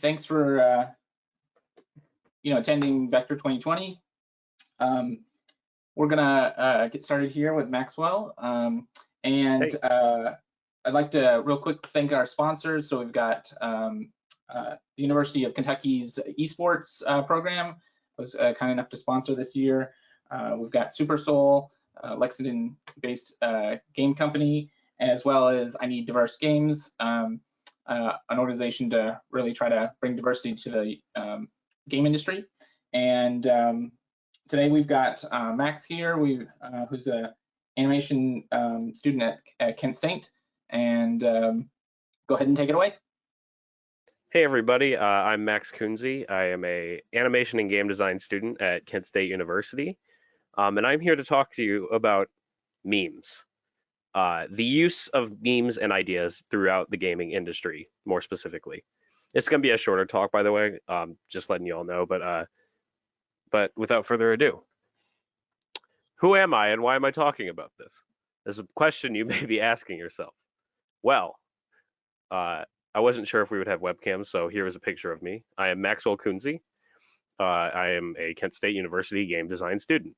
Thanks for attending Vector 2020. We're gonna get started here with Maxwell, and I'd like to real quick thank our sponsors. So we've got the University of Kentucky's esports program was kind enough to sponsor this year. We've got Super Soul, Lexington-based game company, as well as I Need Diverse Games, an organization to really try to bring diversity to the game industry. And today we've got Max here, who's an animation student at Kent State. And go ahead and take it away. Hey everybody, I'm Max Kunze. I am a animation and game design student at Kent State University, and I'm here to talk to you about memes. The use of memes and ideas throughout the gaming industry, more specifically. It's going to be a shorter talk, by the way, just letting you all know, but without further ado, who am I and why am I talking about this? There's a question you may be asking yourself. Well, I wasn't sure if we would have webcams, so here is a picture of me. I am Maxwell Kunze. I am a Kent State University game design student.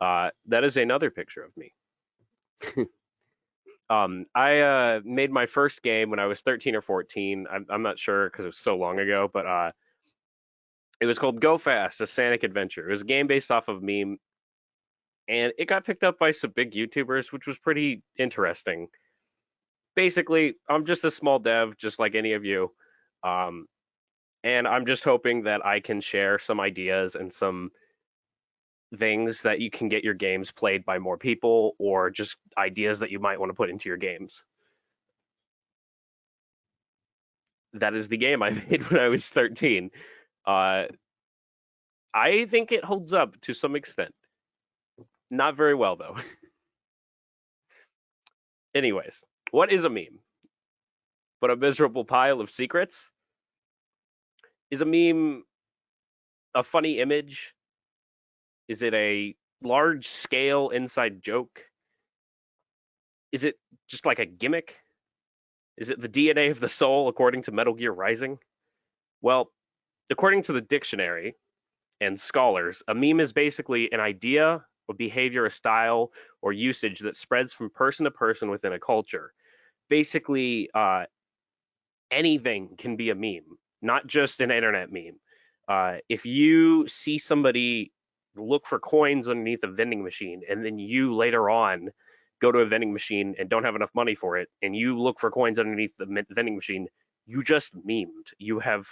That is another picture of me. I made my first game when I was 13 or 14. I'm not sure because it was so long ago, but it was called Go Fast, a Sonic Adventure. It was a game based off of meme, and it got picked up by some big YouTubers, which was pretty interesting. Basically, I'm just a small dev, just like any of you, and I'm just hoping that I can share some ideas and some things that you can get your games played by more people, or just ideas that you might want to put into your games. That is the game I made when I was 13. I think it holds up to some extent. Not very well, though. Anyways, what is a meme? But a miserable pile of secrets? Is a meme a funny image? Is it a large-scale inside joke? Is it just like a gimmick? Is it the DNA of the soul, according to Metal Gear Rising? Well, according to the dictionary and scholars, a meme is basically an idea, a behavior, a style, or usage that spreads from person to person within a culture. Basically, anything can be a meme, not just an internet meme. If you see somebody look for coins underneath a vending machine, and then you later on go to a vending machine and don't have enough money for it, and you look for coins underneath the vending machine, you just memed. You have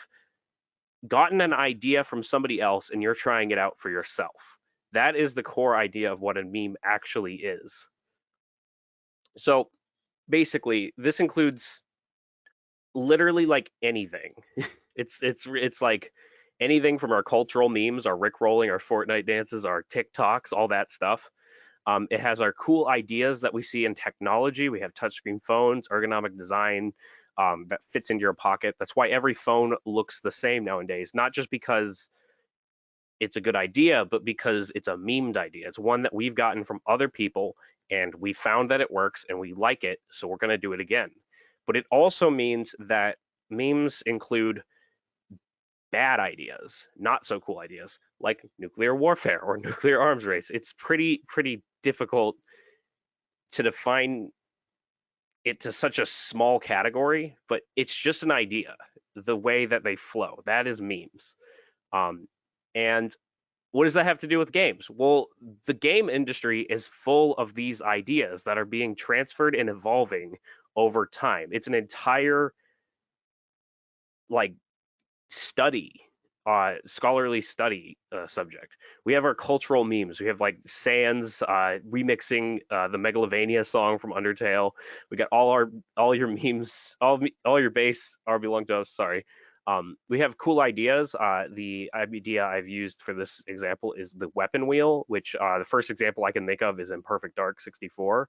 gotten an idea from somebody else and you're trying it out for yourself. That is the core idea of what a meme actually is. So basically, this includes literally like anything. It's like anything from our cultural memes, our Rickrolling, our Fortnite dances, our TikToks, all that stuff. It has our cool ideas that we see in technology. We have touchscreen phones, ergonomic design that fits into your pocket. That's why every phone looks the same nowadays, not just because it's a good idea, but because it's a memed idea. It's one that we've gotten from other people, and we found that it works and we like it, so we're going to do it again. But it also means that memes include bad ideas, not so cool ideas, like nuclear warfare or nuclear arms race. It's pretty difficult to define it to such a small category, but it's just an idea, the way that they flow. That is memes. And what does that have to do with games? Well, the game industry is full of these ideas that are being transferred and evolving over time. It's an entire study, scholarly study subject. We have our cultural memes. We have like Sans remixing the Megalovania song from Undertale. We got all your memes, all your base are belong to us. Sorry. We have cool ideas. The idea I've used for this example is the weapon wheel, which the first example I can think of is in Perfect Dark 64,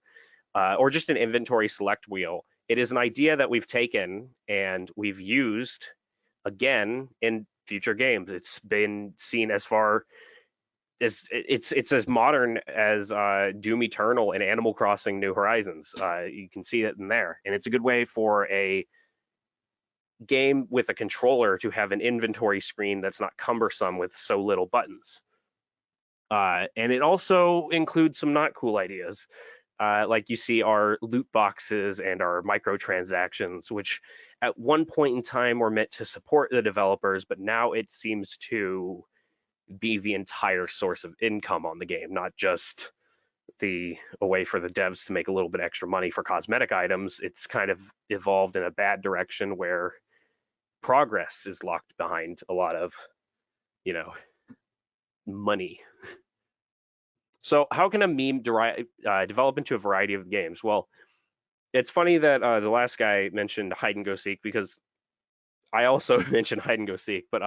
or just an inventory select wheel. It is an idea that we've taken and we've used again in future games. It's been seen as far as it's as modern as Doom Eternal and Animal Crossing New Horizons. You can see it in there, and it's a good way for a game with a controller to have an inventory screen that's not cumbersome with so little buttons. And it also includes some not cool ideas. Like you see our loot boxes and our microtransactions, which at one point in time were meant to support the developers, but now it seems to be the entire source of income on the game, not just a way for the devs to make a little bit extra money for cosmetic items. It's kind of evolved in a bad direction where progress is locked behind a lot of, money. So how can a meme develop into a variety of games? Well, it's funny that the last guy mentioned hide and go seek, because I also mentioned hide and go seek, but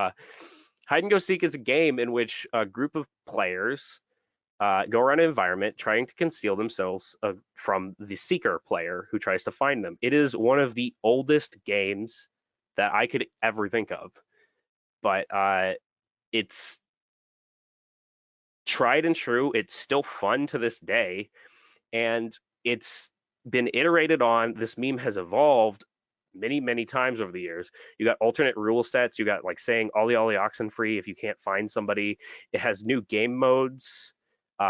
hide and go seek is a game in which a group of players go around an environment trying to conceal themselves from the seeker player who tries to find them. It is one of the oldest games that I could ever think of, but it's tried and true. It's still fun to this day, and it's been iterated on. This meme has evolved many times over the years. You got alternate rule sets. You got like saying ollie ollie oxen free if you can't find somebody. It has new game modes.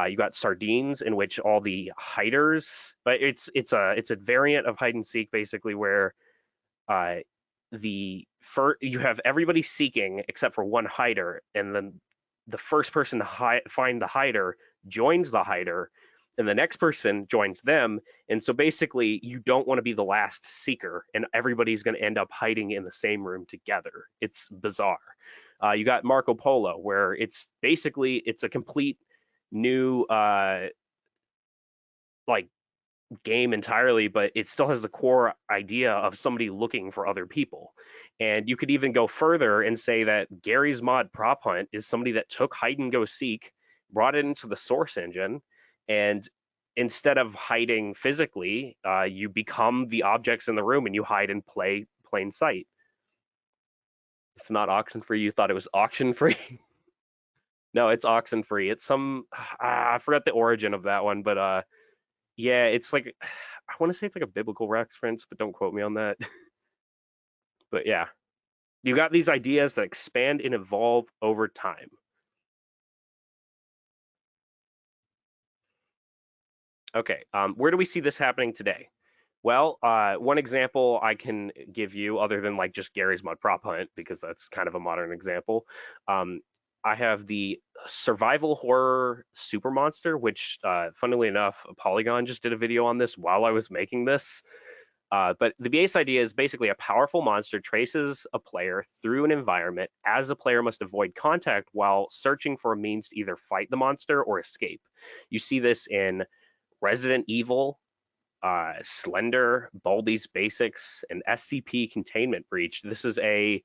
You got sardines, in which all the hiders, but it's a variant of hide and seek, basically, where you have everybody seeking except for one hider, and then the first person to find the hider joins the hider, and the next person joins them. And so basically, you don't want to be the last seeker, and everybody's going to end up hiding in the same room together. It's bizarre. You got Marco Polo, where it's a complete new like game entirely, but it still has the core idea of somebody looking for other people. And you could even go further and say that Gary's Mod Prop Hunt is somebody that took hide and go seek, brought it into the source engine, and instead of hiding physically, you become the objects in the room and you hide in plain sight. It's not oxen free. You thought it was auction free? No, it's oxen free. It's I forgot the origin of that one, but yeah, it's like, I want to say it's like a biblical reference, but don't quote me on that. But yeah, you got these ideas that expand and evolve over time. Okay, where do we see this happening today? Well, one example I can give you, other than like just Gary's Mod Prop Hunt, because that's kind of a modern example, I have the survival horror super monster, which funnily enough, Polygon just did a video on this while I was making this. But the base idea is basically a powerful monster traces a player through an environment as the player must avoid contact while searching for a means to either fight the monster or escape. You see this in Resident Evil, Slender, Baldi's Basics, and SCP Containment Breach. This is a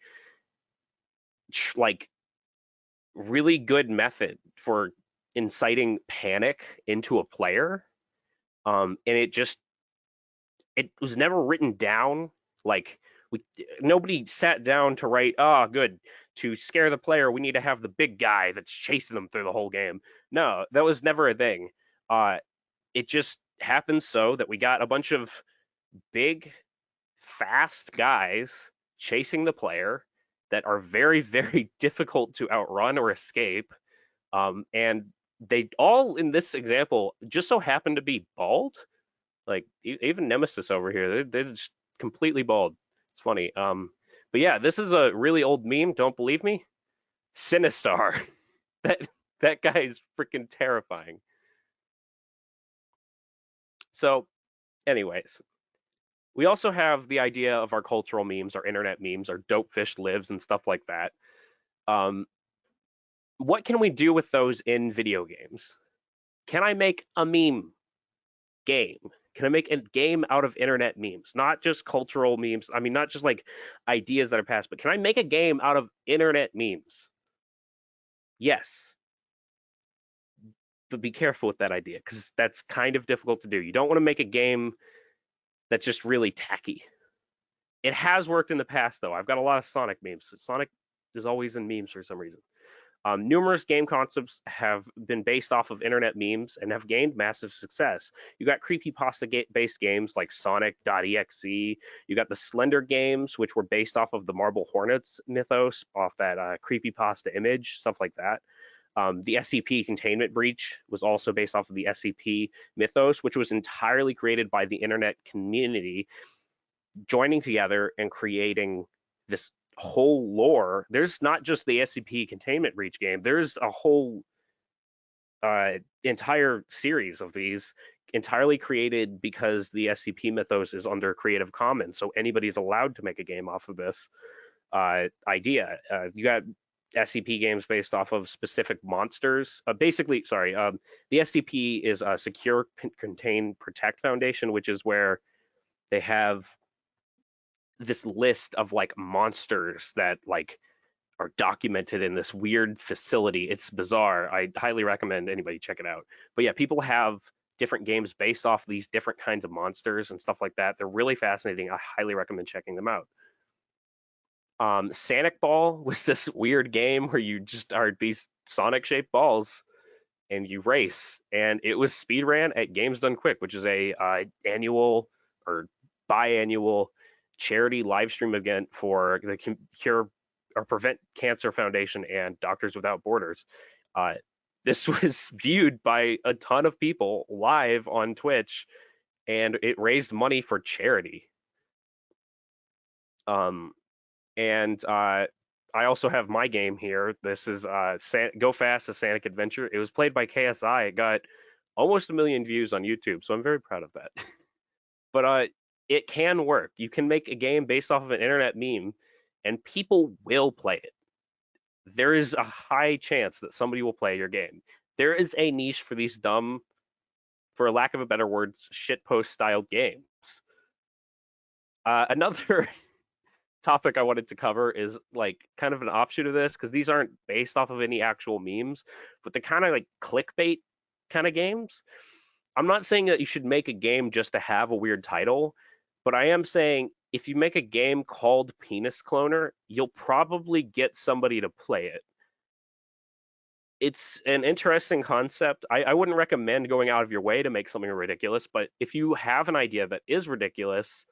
really good method for inciting panic into a player, and it was never written down. Like, nobody sat down to write, good, to scare the player we need to have the big guy that's chasing them through the whole game. No, that was never a thing. It just happened so that we got a bunch of big, fast guys chasing the player that are very, very difficult to outrun or escape. And they all, in this example, just so happen to be bald. Like, even Nemesis over here, they're just completely bald. It's funny. But yeah, this is a really old meme. Don't believe me? Sinistar. that guy is freaking terrifying. So, anyways, we also have the idea of our cultural memes, our internet memes, our dope fish lives and stuff like that. What can we do with those in video games? Can I make a meme game? Can I make a game out of internet memes? Not just cultural memes. I mean, not just like ideas that are passed, but can I make a game out of internet memes? Yes. But be careful with that idea, because that's kind of difficult to do. You don't want to make a game that's just really tacky. It has worked in the past, though. I've got a lot of Sonic memes. Sonic is always in memes for some reason. Numerous game concepts have been based off of internet memes and have gained massive success. You got creepypasta-based games like Sonic.exe. You got the Slender games, which were based off of the Marble Hornets mythos, off that creepypasta image, stuff like that. The SCP Containment Breach was also based off of the SCP mythos, which was entirely created by the internet community joining together and creating this whole lore. There's not just the SCP Containment Breach game. There's a whole entire series of these entirely created because the SCP mythos is under Creative Commons, so anybody's allowed to make a game off of this idea. You got SCP games based off of specific monsters. Basically, sorry, the SCP is a Secure, Contain, Protect Foundation, which is where they have this list of like monsters that like are documented in this weird facility. It's bizarre. I highly recommend anybody check it out. But yeah, people have different games based off these different kinds of monsters and stuff like that. They're really fascinating. I highly recommend checking them out. Sonic Ball was this weird game where you just are these Sonic-shaped balls and you race, and it was speedran at Games Done Quick, which is a annual or biannual charity live stream event for the Cure or Prevent Cancer Foundation and Doctors Without Borders. This was viewed by a ton of people live on Twitch, and it raised money for charity. I also have my game here. This is Go Fast, a Sonic Adventure. It was played by KSI. It got almost 1 million views on YouTube, so I'm very proud of that. But it can work. You can make a game based off of an internet meme, and people will play it. There is a high chance that somebody will play your game. There is a niche for these dumb, for lack of a better word, shitpost styled games. Another topic I wanted to cover is like kind of an offshoot of this, because these aren't based off of any actual memes, but the kind of like clickbait kind of games. I'm not saying that you should make a game just to have a weird title, but I am saying if you make a game called Penis Cloner, you'll probably get somebody to play it. It's an interesting concept. I wouldn't recommend going out of your way to make something ridiculous, but if you have an idea that is ridiculous,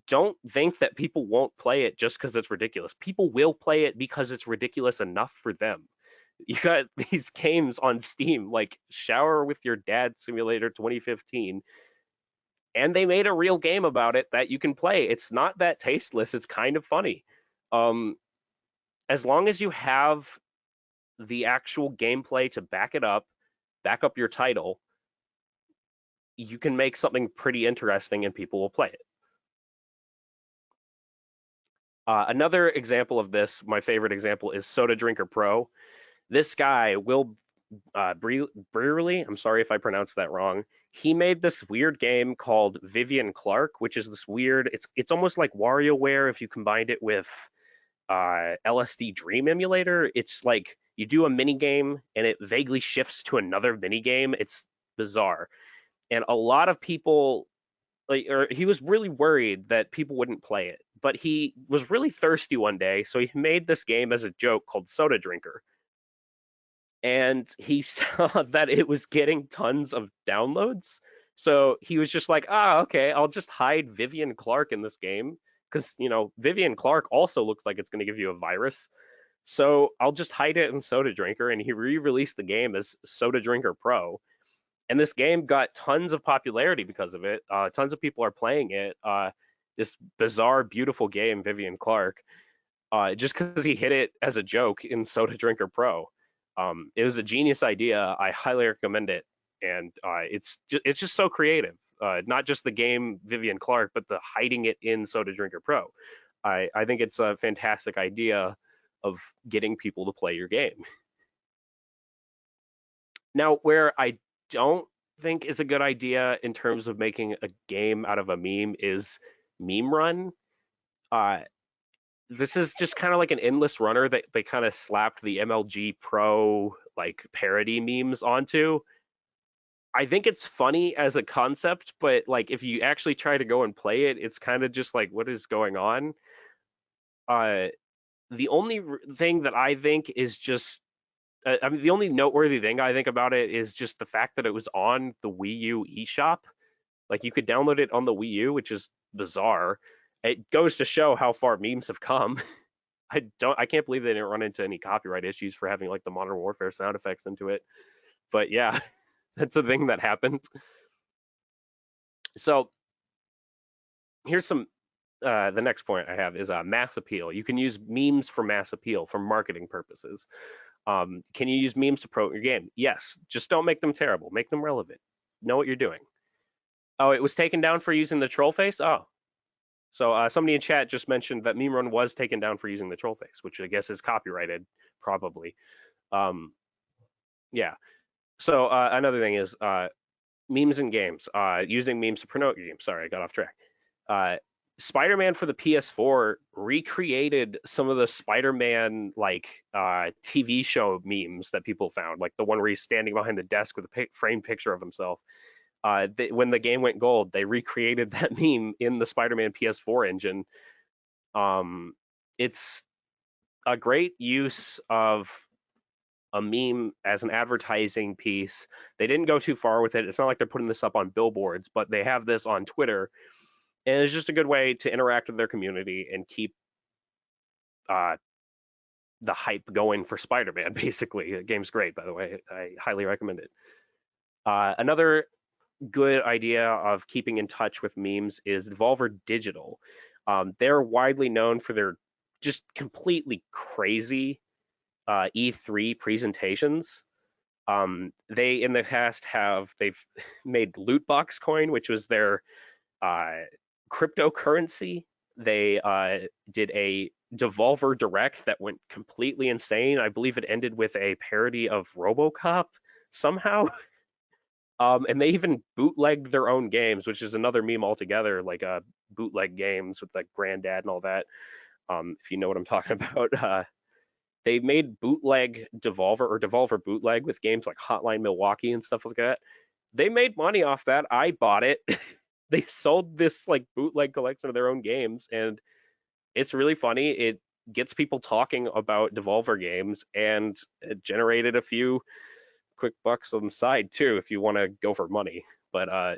don't think that people won't play it just because it's ridiculous. People will play it because it's ridiculous enough for them. You got these games on Steam like Shower with Your Dad Simulator 2015, and they made a real game about it that you can play. It's not that tasteless. It's kind of funny. As long as you have the actual gameplay to back it up, back up your title, you can make something pretty interesting and people will play it. Another example of this, my favorite example, is Soda Drinker Pro. This guy, Will Brearley, I'm sorry if I pronounced that wrong. He made this weird game called Vivian Clark, which is this weird, it's almost like WarioWare if you combined it with LSD Dream Emulator. It's like you do a mini game and it vaguely shifts to another mini game. It's bizarre. And a lot of people, he was really worried that people wouldn't play it, but he was really thirsty one day, so he made this game as a joke called Soda Drinker. And he saw that it was getting tons of downloads, so he was just like, okay, I'll just hide Vivian Clark in this game, because Vivian Clark also looks like it's going to give you a virus, so I'll just hide it in Soda Drinker. And he re-released the game as Soda Drinker Pro. And this game got tons of popularity because of it. Tons of people are playing it. This bizarre, beautiful game, Vivian Clark, just because he hit it as a joke in Soda Drinker Pro. It was a genius idea. I highly recommend it. And it's just so creative. Not just the game Vivian Clark, but the hiding it in Soda Drinker Pro. I think it's a fantastic idea of getting people to play your game. Now, where I don't think is a good idea in terms of making a game out of a meme is Meme Run. This is just kind of like an endless runner that they kind of slapped the MLG Pro like parody memes onto. I think it's funny as a concept, but like if you actually try to go and play it, it's kind of just like, what is going on? The only thing that I think is just, I mean, the only noteworthy thing I think about it is just the fact that it was on the Wii U eShop. Like you could download it on the Wii U, which is bizarre. It goes to show how far memes have come. I can't believe they didn't run into any copyright issues for having like the Modern Warfare sound effects into it. But yeah, that's a thing that happened. So here's some, the next point I have is mass appeal. You can use memes for mass appeal for marketing purposes. Can you use memes to promote your game? Yes, just don't make them terrible. Make them relevant. Know what you're doing. Oh, it was taken down for using the troll face? Oh. So somebody in chat just mentioned that Meme Run was taken down for using the troll face, which I guess is copyrighted, probably. Yeah. So another thing is memes in games, using memes to promote your game. Sorry, I got off track. Spider-Man for the PS4 recreated some of the Spider-Man like TV show memes that people found, like the one where he's standing behind the desk with a framed picture of himself. When the game went gold, they recreated that meme in the Spider-Man PS4 engine. It's a great use of a meme as an advertising piece. They didn't go too far with it. It's not like they're putting this up on billboards, but they have this on Twitter. And it's just a good way to interact with their community and keep the hype going for Spider-Man, basically. The game's great, by the way. I highly recommend it. Another good idea of keeping in touch with memes is Devolver Digital. They're widely known for their just completely crazy E3 presentations. They in the past they've made Lootbox Coin, which was their cryptocurrency. They did a Devolver Direct that went completely insane. I believe it ended with a parody of RoboCop somehow. And they even bootlegged their own games, which is another meme altogether, like bootleg games with like Granddad and all that. If you know what I'm talking about. They made bootleg Devolver or Devolver bootleg with games like Hotline Milwaukee and stuff like that. They made money off that. I bought it. They sold this like bootleg collection of their own games, and it's really funny. It gets people talking about Devolver games, and it generated a few quick bucks on the side too if you want to go for money. But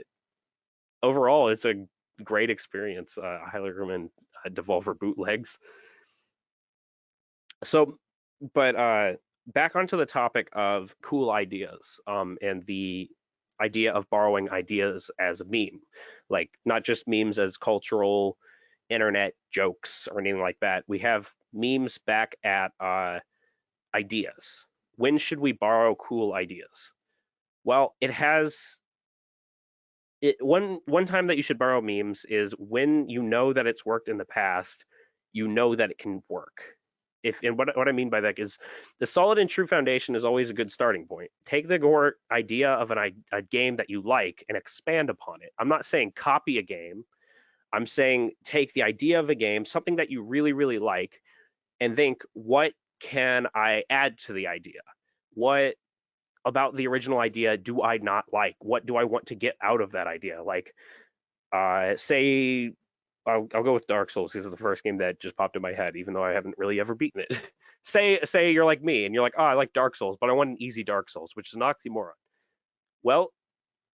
overall, it's a great experience. I highly recommend Devolver bootlegs. So, but back onto the topic of cool ideas and the idea of borrowing ideas as a meme, like not just memes as cultural internet jokes or anything like that. We have memes back at ideas. When should we borrow cool ideas? Well, one time that you should borrow memes is when you know that it's worked in the past, you know that it can work. And what I mean by that is the solid and true foundation is always a good starting point. Take the idea of a game that you like and expand upon it. I'm not saying copy a game. I'm saying take the idea of a game, something that you really, really like, and think, what can I add to the idea? What about the original idea do I not like? What do I want to get out of that idea? Like, say, I'll go with Dark Souls. This is the first game that just popped in my head, even though I haven't really ever beaten it. say you're like me and you're like, oh, I like Dark Souls, but I want an easy Dark Souls, which is an oxymoron. Well,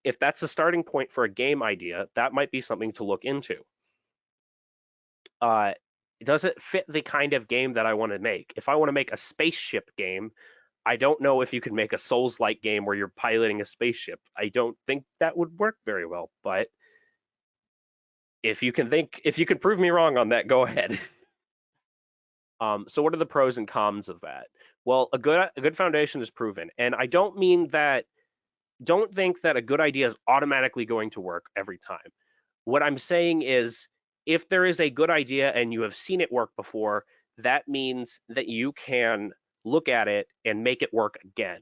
if that's the starting point for a game idea, that might be something to look into. Does it fit the kind of game that I want to make? If I want to make a spaceship game, I don't know if you can make a Souls-like game where you're piloting a spaceship. I don't think that would work very well, but if you can prove me wrong on that, go ahead. So what are the pros and cons of that? Well, a good foundation is proven, and I don't think that a good idea is automatically going to work every time. What I'm saying is, if there is a good idea and you have seen it work before, that means that you can look at it and make it work again.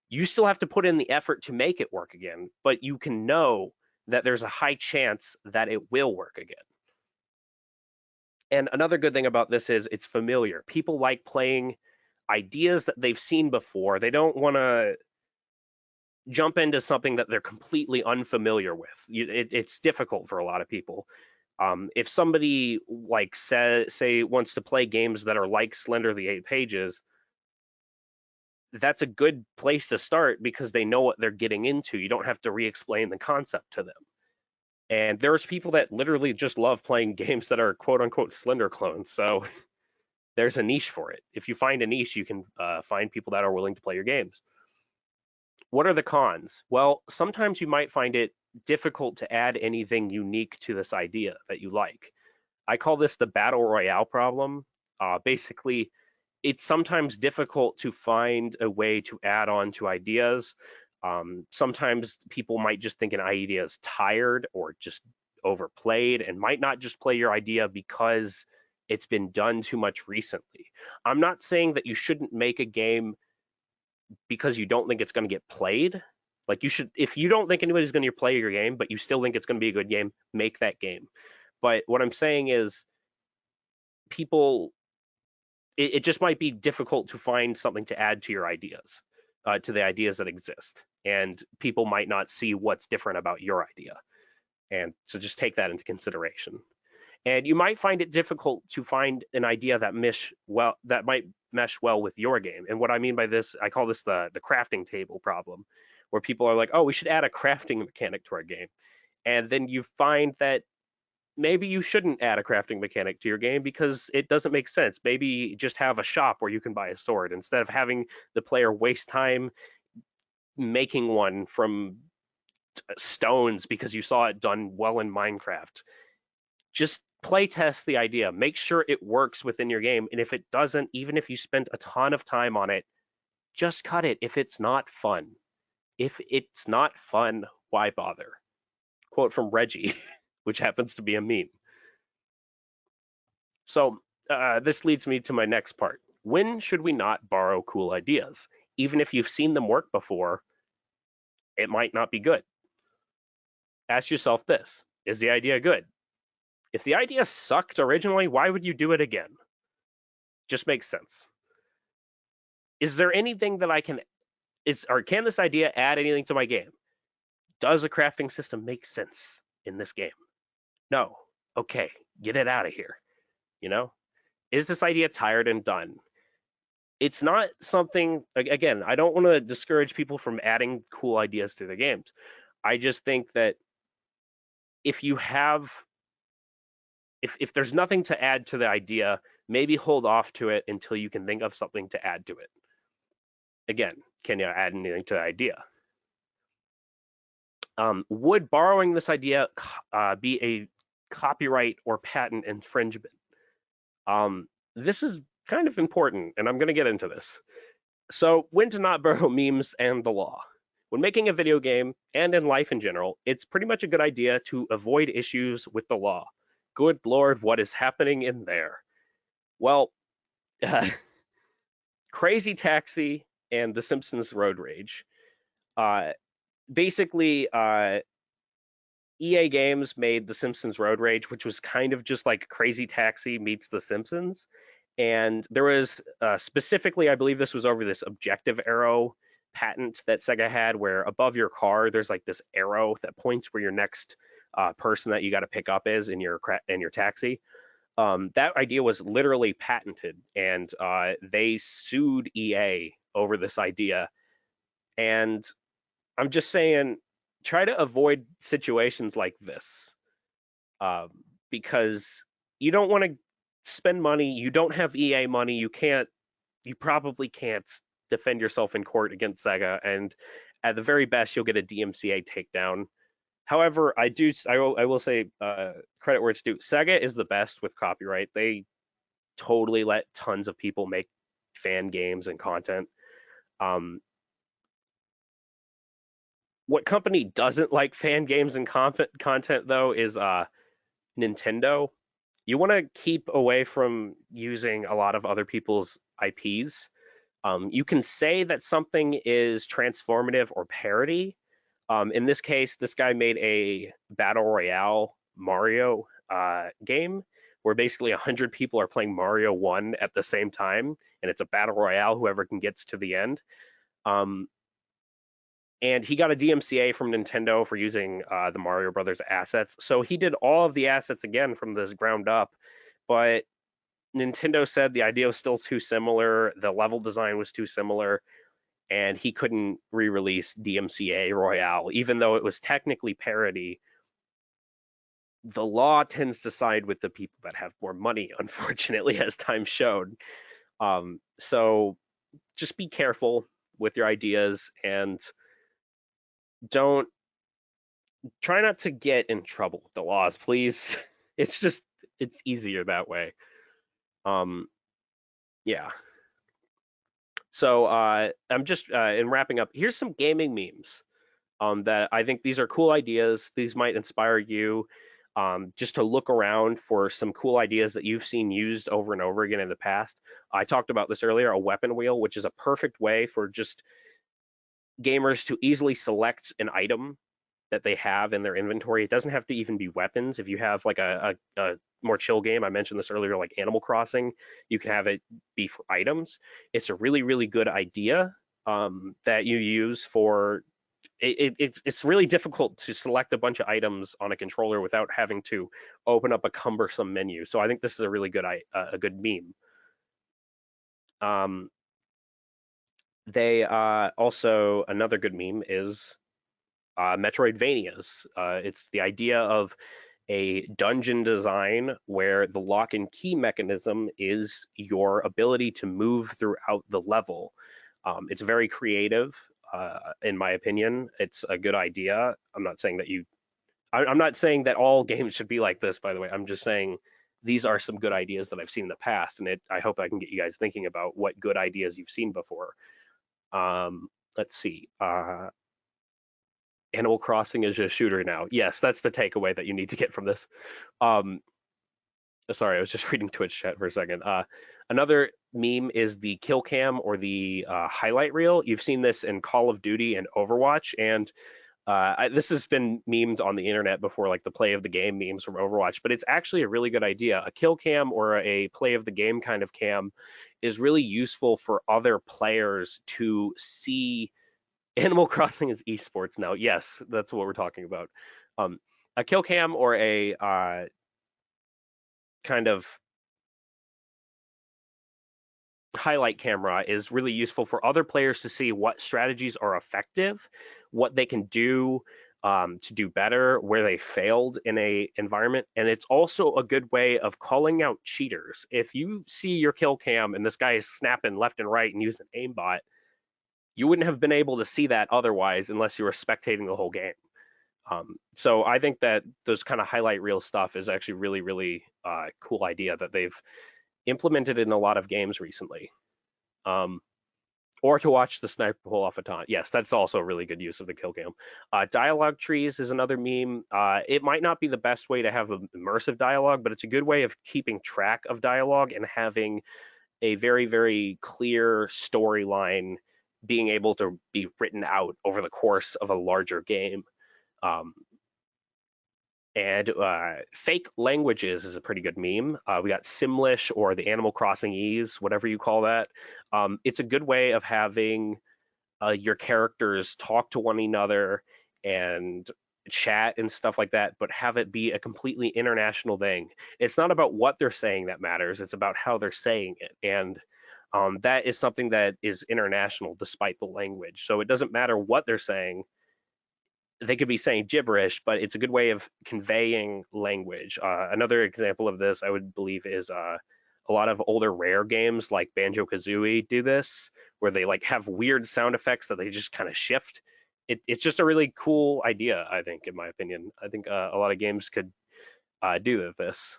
You still have to put in the effort to make it work again, but you can know that there's a high chance that it will work again. And another good thing about this is it's familiar. People like playing ideas that they've seen before. They don't want to jump into something that they're completely unfamiliar with. It's difficult for a lot of people. If somebody like say wants to play games that are like Slender the 8 Pages, that's a good place to start because they know what they're getting into. You don't have to re-explain the concept to them. And there's people that literally just love playing games that are quote unquote Slender clones. So there's a niche for it. If you find a niche, you can find people that are willing to play your games. What are the cons? Well, sometimes you might find it difficult to add anything unique to this idea that you like. I call this the battle royale problem. Basically, it's sometimes difficult to find a way to add on to ideas. Sometimes people might just think an idea is tired or just overplayed and might not just play your idea because it's been done too much recently. I'm not saying that you shouldn't make a game because you don't think it's going to get played. Like you should, if you don't think anybody's going to play your game, but you still think it's going to be a good game, make that game. But what I'm saying is people, it just might be difficult to find something to add to your ideas, to the ideas that exist. And people might not see what's different about your idea. And so just take that into consideration. And you might find it difficult to find an idea that might mesh well with your game. And what I mean by this, I call this the crafting table problem, where people are like, oh, we should add a crafting mechanic to our game. And then you find that maybe you shouldn't add a crafting mechanic to your game because it doesn't make sense. Maybe just have a shop where you can buy a sword instead of having the player waste time making one from stones because you saw it done well in Minecraft. Just play test the idea, make sure it works within your game. And if it doesn't, even if you spent a ton of time on it, just cut it if it's not fun. If it's not fun, why bother? Quote from Reggie, which happens to be a meme. So this leads me to my next part. When should we not borrow cool ideas? Even if you've seen them work before, it might not be good. Ask yourself this, is the idea good? If the idea sucked originally, why would you do it again? Just makes sense. Is there anything that can this idea add anything to my game? Does a crafting system make sense in this game? No. Okay, get it out of here. You know? Is this idea tired and done? It's not something, again, I don't want to discourage people from adding cool ideas to their games. I just think that if there's nothing to add to the idea, maybe hold off to it until you can think of something to add to it. Again, can you add anything to the idea? Would borrowing this idea be a copyright or patent infringement? This is kind of important, and I'm going to get into this. So, when to not borrow memes and the law. When making a video game, and in life in general, it's pretty much a good idea to avoid issues with the law. Good Lord, what is happening in there? Well, Crazy Taxi and The Simpsons Road Rage. Basically, EA Games made The Simpsons Road Rage, which was kind of just like Crazy Taxi meets The Simpsons. And there was specifically, I believe this was over this objective arrow patent that Sega had, where above your car, there's like this arrow that points where your next person that you got to pick up is in your taxi. That idea was literally patented, and they sued EA over this idea. And I'm just saying, try to avoid situations like this because you don't want to spend money. You don't have EA money. You probably can't defend yourself in court against Sega, and at the very best, you'll get a DMCA takedown. However, I will say credit where it's due. Sega is the best with copyright. They totally let tons of people make fan games and content. What company doesn't like fan games and content though is Nintendo. You want to keep away from using a lot of other people's IPs. You can say that something is transformative or parody. In this case, this guy made a battle royale Mario game where basically 100 people are playing Mario 1 at the same time, and it's a battle royale, whoever can get to the end. and he got a DMCA from Nintendo for using the Mario Brothers assets. So he did all of the assets again from this ground up, but Nintendo said the idea was still too similar, the level design was too similar, and he couldn't re-release DMCA Royale, even though it was technically parody. The law tends to side with the people that have more money, unfortunately, as time showed. So just be careful with your ideas and don't try not to get in trouble with the laws, please. It's easier that way. Yeah. So I'm just in wrapping up. Here's some gaming memes that I think these are cool ideas. These might inspire you just to look around for some cool ideas that you've seen used over and over again in the past. I talked about this earlier, a weapon wheel, which is a perfect way for just gamers to easily select an item that they have in their inventory. It doesn't have to even be weapons. If you have like a more chill game, I mentioned this earlier, like Animal Crossing, you can have it be for items. It's a really, really good idea that you use for it's really difficult to select a bunch of items on a controller without having to open up a cumbersome menu. So I think this is a really good a good meme. They also, another good meme is Metroidvanias. It's the idea of a dungeon design where the lock and key mechanism is your ability to move throughout the level. It's very creative, in my opinion. It's a good idea. I'm not saying that I'm not saying that all games should be like this, by the way. I'm just saying these are some good ideas that I've seen in the past, and I hope I can get you guys thinking about what good ideas you've seen before. Let's see. Animal Crossing is a shooter now. Yes, that's the takeaway that you need to get from this. Sorry, I was just reading Twitch chat for a second. Another meme is the kill cam or the highlight reel. You've seen this in Call of Duty and Overwatch, and this has been memed on the internet before, like the play of the game memes from Overwatch, but it's actually a really good idea. A kill cam or a play of the game kind of cam is really useful for other players to see. Animal Crossing is esports now. Yes, that's what we're talking about. A kill cam or a kind of highlight camera is really useful for other players to see what strategies are effective, what they can do to do better, where they failed in a environment. And it's also a good way of calling out cheaters. If you see your kill cam and this guy is snapping left and right and using aimbot, you wouldn't have been able to see that otherwise unless you were spectating the whole game. So I think that those kind of highlight reel stuff is actually really, really cool idea that they've implemented in a lot of games recently. Or to watch the sniper pull off a taunt. Yes, that's also a really good use of the kill cam. Dialogue trees is another meme. It might not be the best way to have immersive dialogue, but it's a good way of keeping track of dialogue and having a very, very clear storyline being able to be written out over the course of a larger game. And fake languages is a pretty good meme. We got Simlish or the Animal Crossing Ease, whatever you call that. It's a good way of having your characters talk to one another and chat and stuff like that, but have it be a completely international thing. It's not about what they're saying that matters, it's about how they're saying it. And that is something that is international despite the language. So it doesn't matter what they're saying. They could be saying gibberish, but it's a good way of conveying language. Another example of this, I would believe, is a lot of older Rare games like Banjo-Kazooie do this, where they like have weird sound effects that they just kind of shift. It's just a really cool idea, I think, in my opinion. I think a lot of games could do this.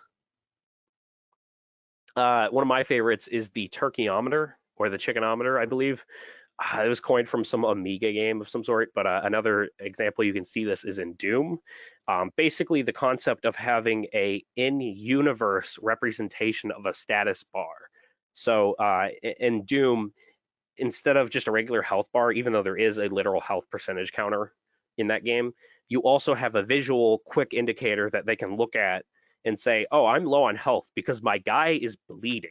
One of my favorites is the turkeyometer or the chickenometer, I believe. It was coined from some Amiga game of some sort, but another example you can see this is in Doom. Basically, the concept of having a in-universe representation of a status bar. So in Doom, instead of just a regular health bar, even though there is a literal health percentage counter in that game, you also have a visual quick indicator that they can look at and say, oh, I'm low on health because my guy is bleeding.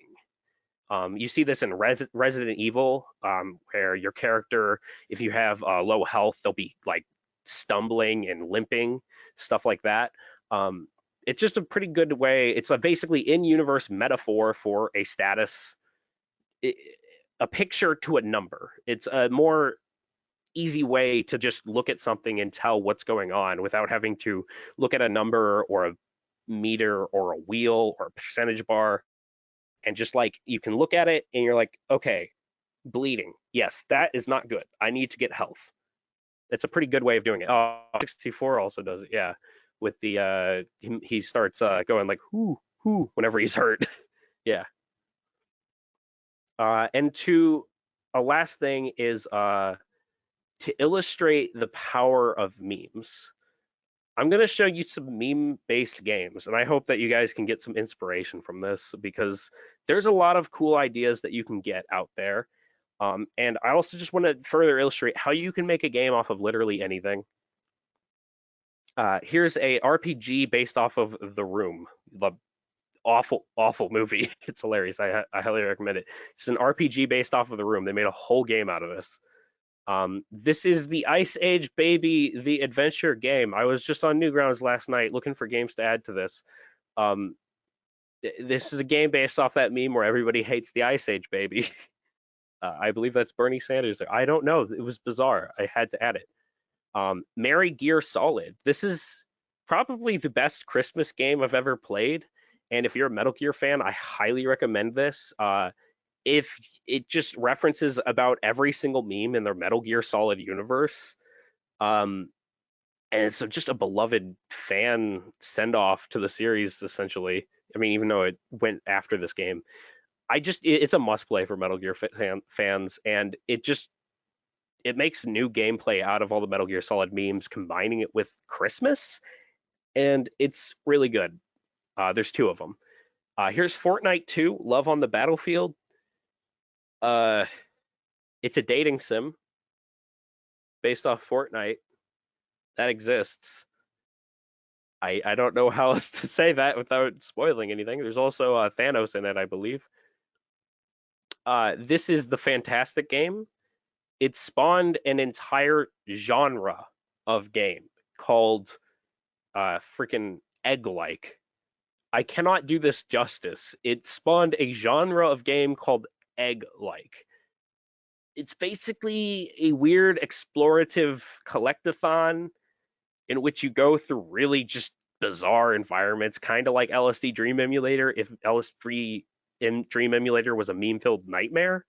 You see this in Resident Evil, where your character, if you have low health, they'll be like stumbling and limping, stuff like that. It's just a pretty good way. It's a basically in-universe metaphor for a status, a picture to a number. It's a more easy way to just look at something and tell what's going on without having to look at a number or a meter or a wheel or a percentage bar. And just like you can look at it and you're like, okay, bleeding. Yes, that is not good. I need to get health. It's a pretty good way of doing it. Oh, 64 also does it, yeah. With the he starts going like whoo whenever he's hurt. Yeah. And to a last thing is to illustrate the power of memes. I'm going to show you some meme-based games, and I hope that you guys can get some inspiration from this because there's a lot of cool ideas that you can get out there. And I also just want to further illustrate how you can make a game off of literally anything. Here's a RPG based off of The Room, the awful movie. It's hilarious. I highly recommend it. It's an RPG based off of The Room. They made a whole game out of this. This is the Ice Age Baby, the adventure game. I was just on Newgrounds last night looking for games to add to this. This is a game based off that meme where everybody hates the Ice Age Baby. I believe that's Bernie Sanders. I don't know. It was bizarre. I had to add it. Mary Gear Solid. This is probably the best Christmas game I've ever played. And if you're a Metal Gear fan, I highly recommend this. If it just references about every single meme in their Metal Gear Solid universe. And it's just a beloved fan send-off to the series, essentially. I mean, even though it went after this game. It's a must-play for Metal Gear fans, and it makes new gameplay out of all the Metal Gear Solid memes, combining it with Christmas, and it's really good. There's 2 of them. Here's Fortnite 2, Love on the Battlefield. It's a dating sim based off Fortnite that exists. I don't know how else to say that without spoiling anything. There's also Thanos in it, I believe. This is the Fantastic game. It spawned an entire genre of game called freaking egg-like. I cannot do this justice. It spawned a genre of game called egg-like. It's basically a weird explorative collectathon in which you go through really just bizarre environments, kind of like LSD Dream Emulator, if LSD Dream Emulator was a meme-filled nightmare.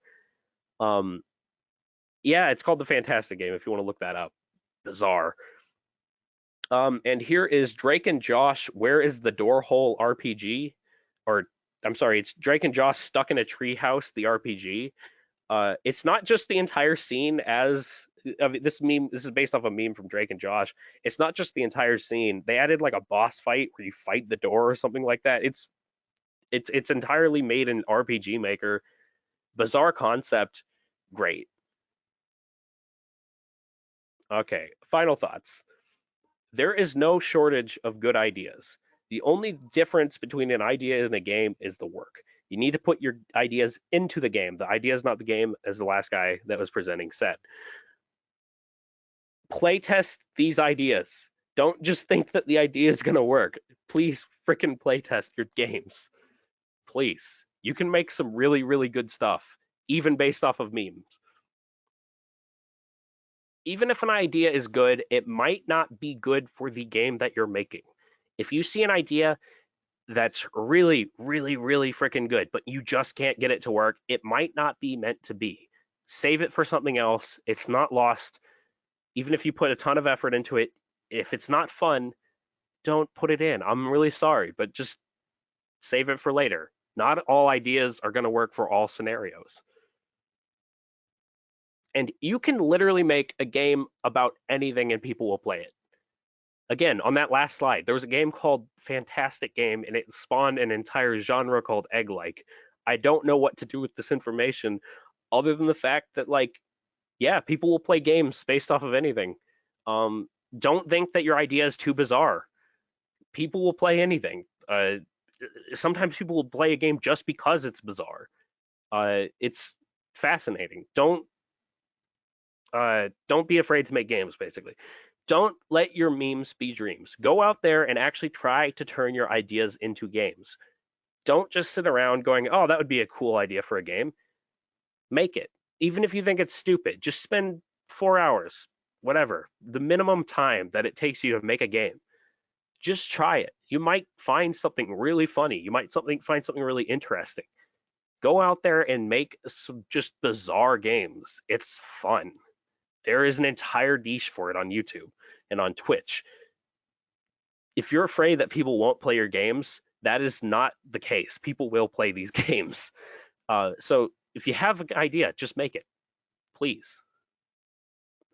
Yeah, it's called the Fantastic Game if you want to look that up. Bizarre. And here is Drake and Josh, Where is the Door Hole RPG? Or, I'm sorry, it's Drake and Josh Stuck in a Treehouse, the RPG. It's not just the entire scene as this meme. This is based off a meme from Drake and Josh. It's not just the entire scene. They added like a boss fight where you fight the door or something like that. It's entirely made in RPG Maker. Bizarre concept, great. Okay, final thoughts. There is no shortage of good ideas. The only difference between an idea and a game is the work. You need to put your ideas into the game. The idea is not the game, as the last guy that was presenting said. Playtest these ideas. Don't just think that the idea is going to work. Please freaking playtest your games. Please. You can make some really, really good stuff, even based off of memes. Even if an idea is good, it might not be good for the game that you're making. If you see an idea that's really, really, really freaking good, but you just can't get it to work, it might not be meant to be. Save it for something else. It's not lost. Even if you put a ton of effort into it, if it's not fun, don't put it in. I'm really sorry, but just save it for later. Not all ideas are going to work for all scenarios. And you can literally make a game about anything and people will play it. Again, on that last slide, there was a game called Fantastic Game, and it spawned an entire genre called egg-like. I don't know what to do with this information other than the fact that, like, yeah, people will play games based off of anything. Don't think that your idea is too bizarre. People will play anything. Sometimes people will play a game just because it's bizarre. It's fascinating. Don't be afraid to make games, basically. Don't let your memes be dreams. Go out there and actually try to turn your ideas into games. Don't just sit around going, oh, that would be a cool idea for a game. Make it. Even if you think it's stupid, just spend 4 hours, whatever, the minimum time that it takes you to make a game. Just try it. You might find something really funny. You might find something really interesting. Go out there and make some just bizarre games. It's fun. There is an entire niche for it on YouTube and on Twitch. If you're afraid that people won't play your games, that is not the case. People will play these games. So if you have an idea, just make it, please.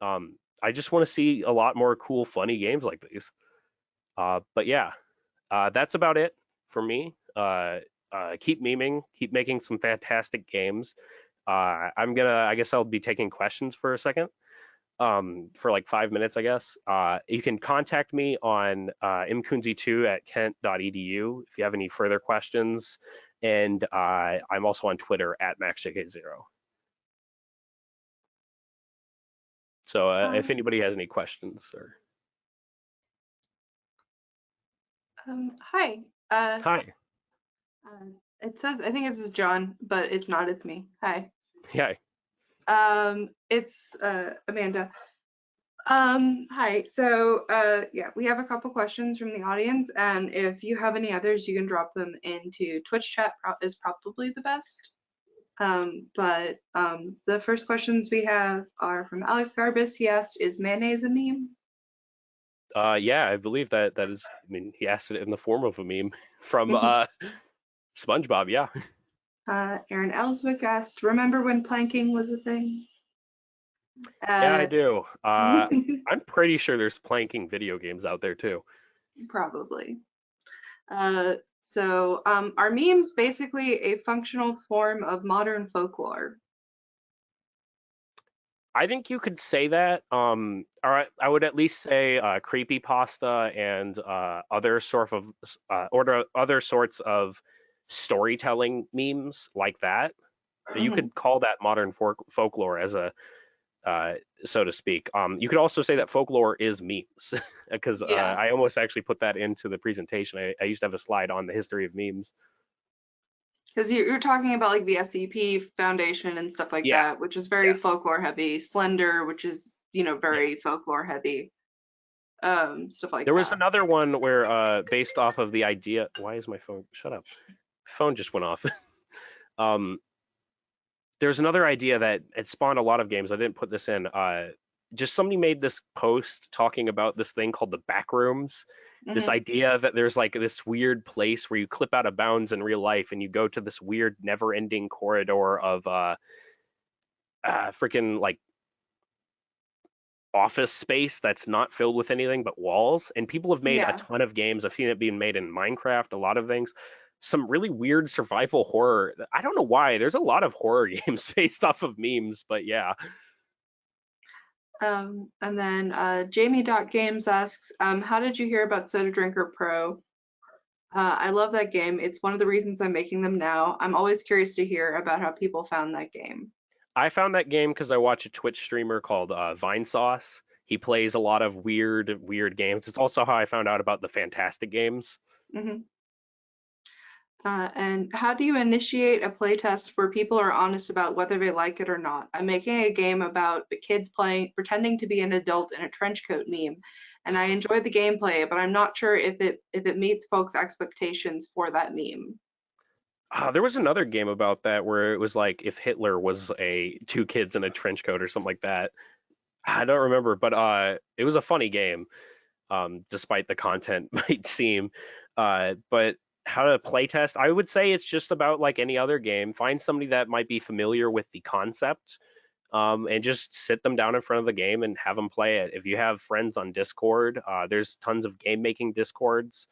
I just want to see a lot more cool, funny games like these. But yeah, that's about it for me. Keep memeing, keep making some fantastic games. I guess I'll be taking questions for a second, for like 5 minutes, I guess. You can contact me on mkunze2@kent.edu if you have any further questions. And I'm also on Twitter @MaxJK0. So if anybody has any questions or. Hi. Hi. It says, I think it's John, but it's not, it's me. Hi. Hi. It's Amanda. Hi. So yeah, we have a couple questions from the audience, and if you have any others, you can drop them into Twitch chat is probably the best. But the first questions we have are from Alex Garbus. He asked, is mayonnaise a meme? Yeah, I believe that is. I mean, he asked it in the form of a meme from SpongeBob. Yeah. Aaron Ellswick asked, remember when planking was a thing? Yeah, I do. I'm pretty sure there's planking video games out there too. Probably. So are memes basically a functional form of modern folklore? I think you could say that. All right, I would at least say creepypasta and other sorts of storytelling memes like that. You could call that modern folklore as a so to speak. You could also say that folklore is memes because Yeah. I almost actually put that into the presentation. I used to have a slide on the history of memes. Because you're talking about like the SCP Foundation and stuff like that, which is very folklore heavy. Slender, which is, you know, very folklore heavy. Stuff like that. There was another one where based off of the idea. Why is my phone? Shut up. Phone just went off. There's another idea that it spawned a lot of games. I didn't put this in. Just somebody made this post talking about this thing called the backrooms. This idea that there's like this weird place where you clip out of bounds in real life and you go to this weird never-ending corridor of freaking like office space that's not filled with anything but walls. And people have made a ton of games. I've seen it being made in Minecraft, a lot of things. Some really weird survival horror. I don't know why. There's a lot of horror games based off of memes, but yeah. And then Jamie.Games asks, how did you hear about Soda Drinker Pro? I love that game. It's one of the reasons I'm making them now. I'm always curious to hear about how people found that game. I found that game because I watch a Twitch streamer called Vinesauce. He plays a lot of weird games. It's also how I found out about the Fantastic games. And how do you initiate a playtest where people are honest about whether they like it or not? I'm making a game about the kids pretending to be an adult in a trench coat meme, and I enjoy the gameplay, but I'm not sure if it meets folks' expectations for that meme. There was another game about that where it was like if Hitler was two kids in a trench coat or something like that. I don't remember, but it was a funny game, despite the content might seem. But how to playtest? I would say it's just about like any other game. Find somebody that might be familiar with the concept, and just sit them down in front of the game and have them play it. If you have friends on Discord, there's tons of game making Discords.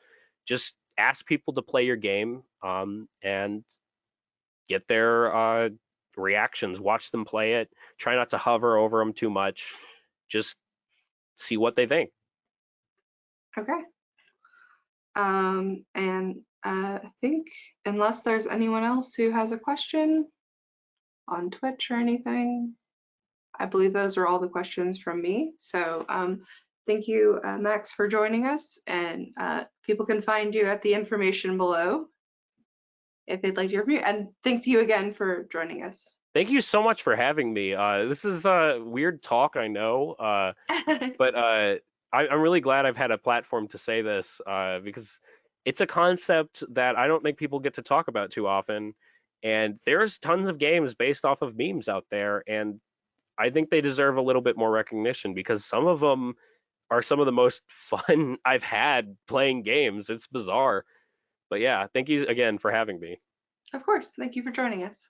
Just ask people to play your game, and get their reactions. Watch them play it. Try not to hover over them too much. Just see what they think. Okay. And I think unless there's anyone else who has a question, on Twitch or anything? I believe those are all the questions from me. So thank you, Max, for joining us. And people can find you at the information below if they'd like to hear from you. And thanks to you again for joining us. Thank you so much for having me. This is a weird talk, I know, but I'm really glad I've had a platform to say this because it's a concept that I don't think people get to talk about too often. And there's tons of games based off of memes out there, and I think they deserve a little bit more recognition because some of them are some of the most fun I've had playing games. It's bizarre. But yeah, thank you again for having me. Of course. Thank you for joining us.